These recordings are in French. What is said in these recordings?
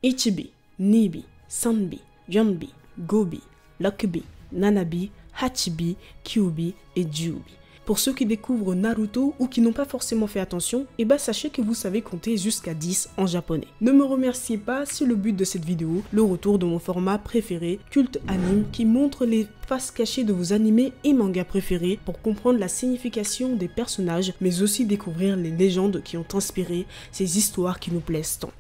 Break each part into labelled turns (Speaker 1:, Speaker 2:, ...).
Speaker 1: Ichibi, Nibi, Sanbi, Yonbi, Gobi, Lokubi, Nanabi, Hachibi, Kyubi et Jubi. Pour ceux qui découvrent Naruto ou qui n'ont pas forcément fait attention, sachez que vous savez compter jusqu'à 10 en japonais. Ne me remerciez pas si le but de cette vidéo, le retour de mon format préféré, Culte Anime, qui montre les faces cachées de vos animés et mangas préférés pour comprendre la signification des personnages, mais aussi découvrir les légendes qui ont inspiré ces histoires qui nous plaisent tant.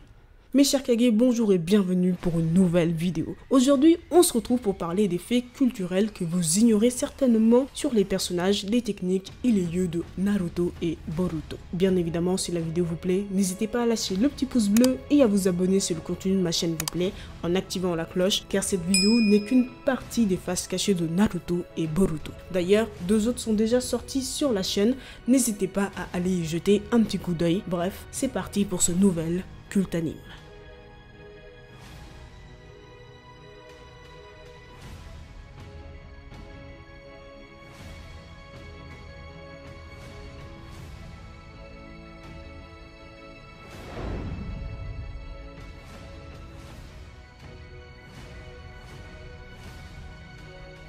Speaker 1: Mes chers Kage, bonjour et bienvenue pour une nouvelle vidéo. Aujourd'hui, on se retrouve pour parler des faits culturels que vous ignorez certainement sur les personnages, les techniques et les lieux de Naruto et Boruto. Bien évidemment, si la vidéo vous plaît, n'hésitez pas à lâcher le petit pouce bleu et à vous abonner si le contenu de ma chaîne vous plaît en activant la cloche, car cette vidéo n'est qu'une partie des faces cachées de Naruto et Boruto. D'ailleurs, 2 autres sont déjà sortis sur la chaîne, n'hésitez pas à aller y jeter un petit coup d'œil. Bref, c'est parti pour ce nouvel Culte Anime.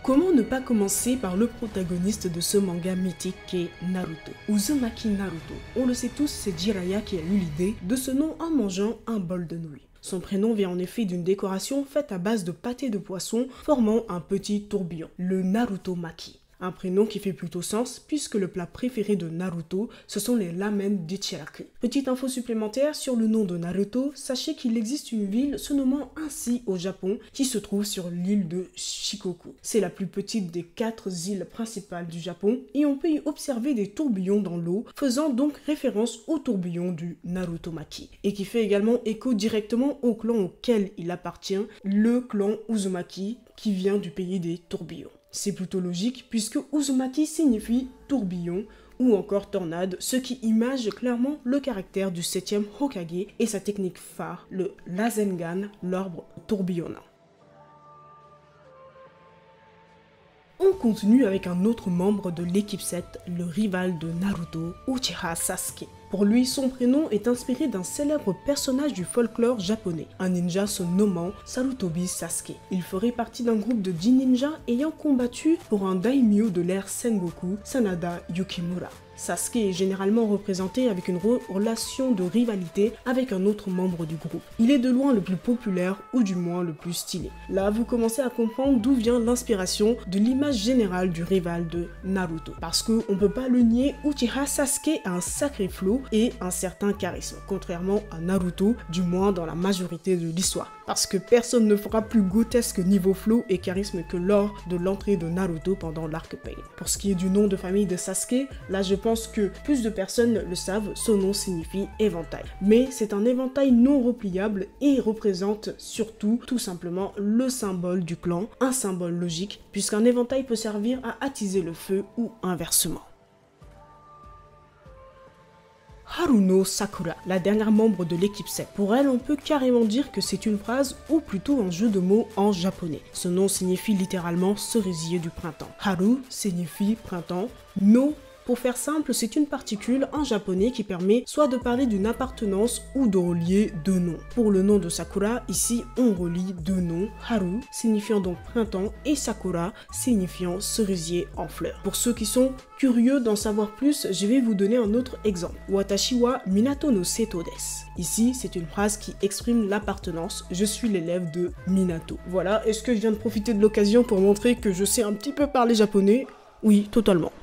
Speaker 1: Comment ne pas commencer par le protagoniste de ce manga mythique qu'est Naruto? Uzumaki Naruto. On le sait tous, c'est Jiraiya qui a eu l'idée de ce nom en mangeant un bol de nouilles. Son prénom vient en effet d'une décoration faite à base de pâté de poisson formant un petit tourbillon, le Naruto Maki. Un prénom qui fait plutôt sens puisque le plat préféré de Naruto, ce sont les ramen d'Ichiraku. Petite info supplémentaire sur le nom de Naruto, sachez qu'il existe une ville se nommant ainsi au Japon qui se trouve sur l'île de Shikoku. C'est la plus petite des 4 îles principales du Japon et on peut y observer des tourbillons dans l'eau, faisant donc référence au tourbillon du Naruto Maki. Et qui fait également écho directement au clan auquel il appartient, le clan Uzumaki qui vient du pays des tourbillons. C'est plutôt logique puisque Uzumaki signifie tourbillon ou encore tornade, ce qui image clairement le caractère du 7e Hokage et sa technique phare, le Rasengan, l'arbre tourbillonnant. On continue avec un autre membre de l'équipe 7, le rival de Naruto, Uchiha Sasuke. Pour lui, son prénom est inspiré d'un célèbre personnage du folklore japonais, un ninja se nommant Sarutobi Sasuke. Il ferait partie d'un groupe de 10 ninjas ayant combattu pour un daimyo de l'ère Sengoku, Sanada Yukimura. Sasuke est généralement représenté avec une relation de rivalité avec un autre membre du groupe. Il est de loin le plus populaire ou du moins le plus stylé. Là, vous commencez à comprendre d'où vient l'inspiration de l'image générale du rival de Naruto. Parce qu'on ne peut pas le nier, Uchiha Sasuke a un sacré flow et un certain charisme, contrairement à Naruto, du moins dans la majorité de l'histoire. Parce que personne ne fera plus grotesque niveau flow et charisme que lors de l'entrée de Naruto pendant l'arc Pain. Pour ce qui est du nom de famille de Sasuke, là je pense que plus de personnes le savent, son nom signifie éventail. Mais c'est un éventail non repliable et représente surtout tout simplement le symbole du clan, un symbole logique puisqu'un éventail peut servir à attiser le feu ou inversement. Haruno Sakura, la dernière membre de l'équipe 7. Pour elle, on peut carrément dire que c'est une phrase ou plutôt un jeu de mots en japonais. Ce nom signifie littéralement cerisier du printemps. Haru signifie printemps, no. Pour faire simple, c'est une particule en japonais qui permet soit de parler d'une appartenance ou de relier 2 noms. Pour le nom de Sakura, ici on relie 2 noms, Haru signifiant donc printemps et Sakura signifiant cerisier en fleurs. Pour ceux qui sont curieux d'en savoir plus, je vais vous donner un autre exemple. Watashi wa Minato no Seto desu. Ici, c'est une phrase qui exprime l'appartenance. Je suis l'élève de Minato. Voilà, est-ce que je viens de profiter de l'occasion pour montrer que je sais un petit peu parler japonais? Oui, totalement.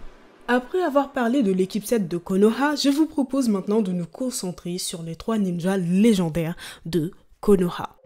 Speaker 1: Après avoir parlé de l'équipe 7 de Konoha, je vous propose maintenant de nous concentrer sur les 3 ninjas légendaires de Konoha.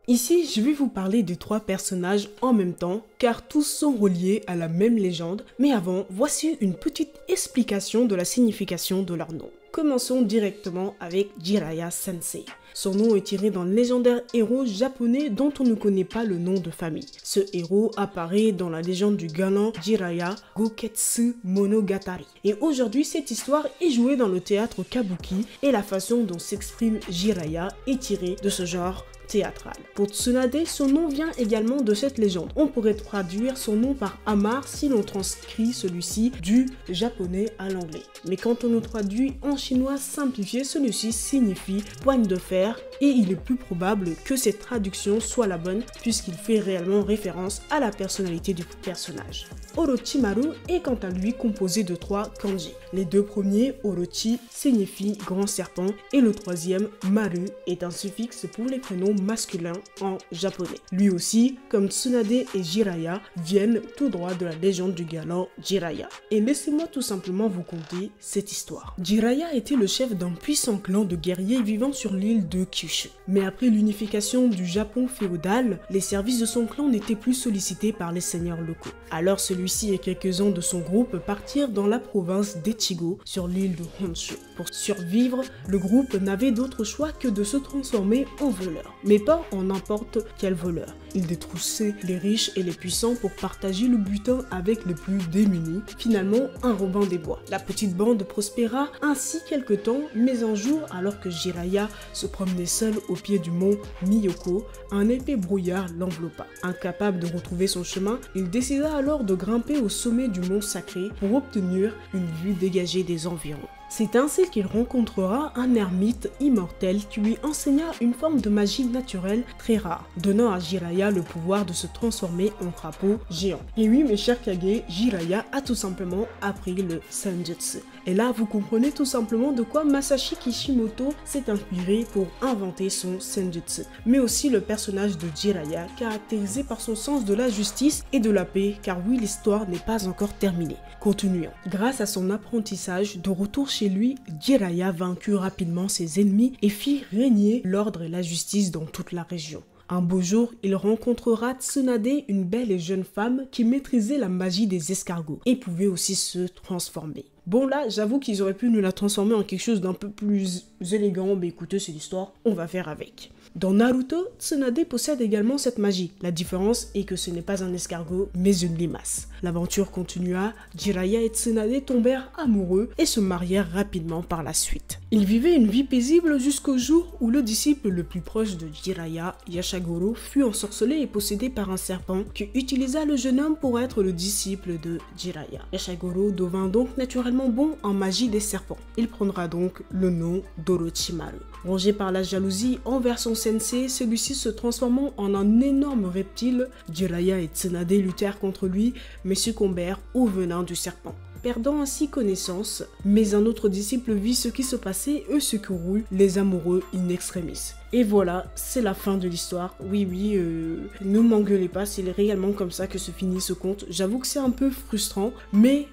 Speaker 1: Ici, je vais vous parler des 3 personnages en même temps, car tous sont reliés à la même légende, mais avant, voici une petite explication de la signification de leur nom. Commençons directement avec Jiraiya Sensei. Son nom est tiré d'un légendaire héros japonais dont on ne connaît pas le nom de famille. Ce héros apparaît dans la légende du galant Jiraiya Goketsu Monogatari. Et aujourd'hui, cette histoire est jouée dans le théâtre kabuki et la façon dont s'exprime Jiraiya est tirée de ce genre théâtrale. Pour Tsunade, son nom vient également de cette légende. On pourrait traduire son nom par Amar si l'on transcrit celui-ci du japonais à l'anglais. Mais quand on le traduit en chinois simplifié, celui-ci signifie poigne de fer et il est plus probable que cette traduction soit la bonne puisqu'il fait réellement référence à la personnalité du personnage. Orochimaru est quant à lui composé de 3 kanji. Les 2 premiers, Orochi, signifient grand serpent et le troisième, Maru, est un suffixe pour les prénoms masculins en japonais. Lui aussi, comme Tsunade et Jiraiya, viennent tout droit de la légende du galant Jiraiya. Et laissez-moi tout simplement vous conter cette histoire. Jiraiya était le chef d'un puissant clan de guerriers vivant sur l'île de Kyushu. Mais après l'unification du Japon féodal, les services de son clan n'étaient plus sollicités par les seigneurs locaux. Alors celui-ci et quelques-uns de son groupe partirent dans la province d'Echigo sur l'île de Honshu. Pour survivre, le groupe n'avait d'autre choix que de se transformer en voleurs. Mais pas en n'importe quel voleur. Ils détroussaient les riches et les puissants pour partager le butin avec les plus démunis, finalement un Robin des Bois. La petite bande prospéra ainsi quelque temps, mais un jour, alors que Jiraiya se promenait seul au pied du mont Miyoko, un épais brouillard l'enveloppa. Incapable de retrouver son chemin, il décida alors de grimper au sommet du mont sacré pour obtenir une vue dégagée des environs. C'est ainsi qu'il rencontrera un ermite immortel qui lui enseigna une forme de magie naturelle très rare, donnant à Jiraiya le pouvoir de se transformer en crapaud géant. Et oui, mes chers Kage, Jiraiya a tout simplement appris le Senjutsu. Et là, vous comprenez tout simplement de quoi Masashi Kishimoto s'est inspiré pour inventer son Senjutsu. Mais aussi le personnage de Jiraiya, caractérisé par son sens de la justice et de la paix, car oui, l'histoire n'est pas encore terminée. Continuons. Grâce à son apprentissage, de retour chez lui, Jiraiya vaincut rapidement ses ennemis et fit régner l'ordre et la justice dans toute la région. Un beau jour, il rencontrera Tsunade, une belle et jeune femme qui maîtrisait la magie des escargots et pouvait aussi se transformer. Bon là, j'avoue qu'ils auraient pu nous la transformer en quelque chose d'un peu plus élégant, mais écoutez, c'est l'histoire, on va faire avec. Dans Naruto, Tsunade possède également cette magie. La différence est que ce n'est pas un escargot, mais une limace. L'aventure continua, Jiraiya et Tsunade tombèrent amoureux et se marièrent rapidement par la suite. Ils vivaient une vie paisible jusqu'au jour où le disciple le plus proche de Jiraiya, Yashagoro, fut ensorcelé et possédé par un serpent qui utilisa le jeune homme pour être le disciple de Jiraiya. Yashagoro devint donc naturellement bon en magie des serpents. Il prendra donc le nom d'Orochimaru. Rongé par la jalousie envers son sensei, celui-ci se transformant en un énorme reptile, Jiraiya et Tsunade luttèrent contre lui mais succombèrent au venin du serpent, perdant ainsi connaissance. Mais un autre disciple vit ce qui se passait et secourut les amoureux in extremis. Et voilà, c'est la fin de l'histoire. Oui, ne m'engueulez pas, c'est réellement comme ça que se finit ce conte. J'avoue que c'est un peu frustrant, mais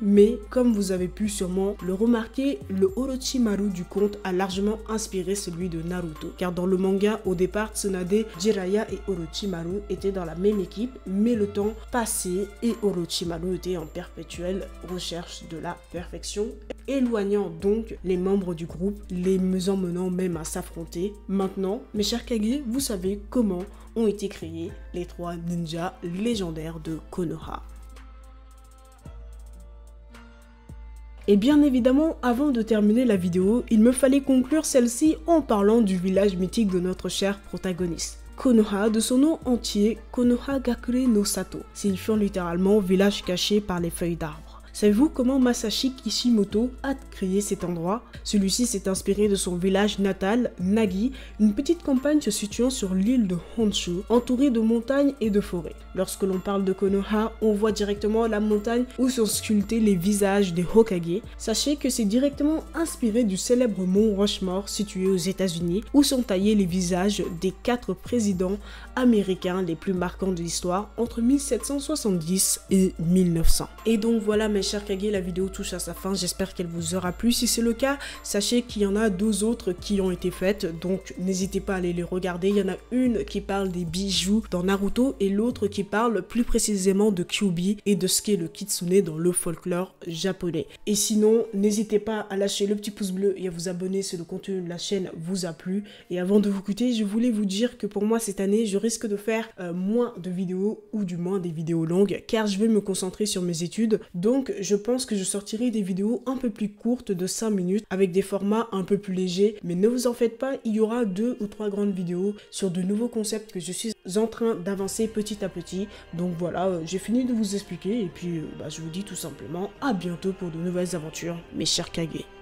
Speaker 1: comme vous avez pu sûrement le remarquer, le Orochimaru du conte a largement inspiré celui de Naruto. Car dans le manga, au départ, Tsunade, Jiraiya et Orochimaru étaient dans la même équipe, mais le temps passait et Orochimaru était en perpétuelle recherche de la perfection, éloignant donc les membres du groupe, les emmenant même à s'affronter. Maintenant, mes chers Kage, vous savez comment ont été créés les 3 ninjas légendaires de Konoha. Et bien évidemment, avant de terminer la vidéo, il me fallait conclure celle-ci en parlant du village mythique de notre cher protagoniste. Konoha, de son nom entier, Konoha Gakure no Sato, signifiant littéralement village caché par les feuilles d'arbre. Savez-vous comment Masashi Kishimoto a créé cet endroit? Celui-ci s'est inspiré de son village natal, Nagi, une petite campagne se situant sur l'île de Honshu, entourée de montagnes et de forêts. Lorsque l'on parle de Konoha, on voit directement la montagne où sont sculptés les visages des Hokage. Sachez que c'est directement inspiré du célèbre mont Rushmore situé aux États-Unis, où sont taillés les visages des 4 présidents américains les plus marquants de l'histoire entre 1770 et 1900. Et donc voilà mes chers Kage, la vidéo touche à sa fin, j'espère qu'elle vous aura plu. Si c'est le cas, sachez qu'il y en a 2 autres qui ont été faites, donc n'hésitez pas à aller les regarder. Il y en a une qui parle des bijoux dans Naruto et l'autre qui parle plus précisément de Kyuubi et de ce qu'est le kitsune dans le folklore japonais. Et sinon, n'hésitez pas à lâcher le petit pouce bleu et à vous abonner si le contenu de la chaîne vous a plu. Et avant de vous quitter, je voulais vous dire que pour moi cette année, je risque de faire moins de vidéos ou du moins des vidéos longues car je vais me concentrer sur mes études. Donc je pense que je sortirai des vidéos un peu plus courtes de 5 minutes avec des formats un peu plus légers. Mais ne vous en faites pas, il y aura 2 ou 3 grandes vidéos sur de nouveaux concepts que je suis en train d'avancer petit à petit. Donc voilà, j'ai fini de vous expliquer et puis je vous dis tout simplement à bientôt pour de nouvelles aventures, mes chers Kage.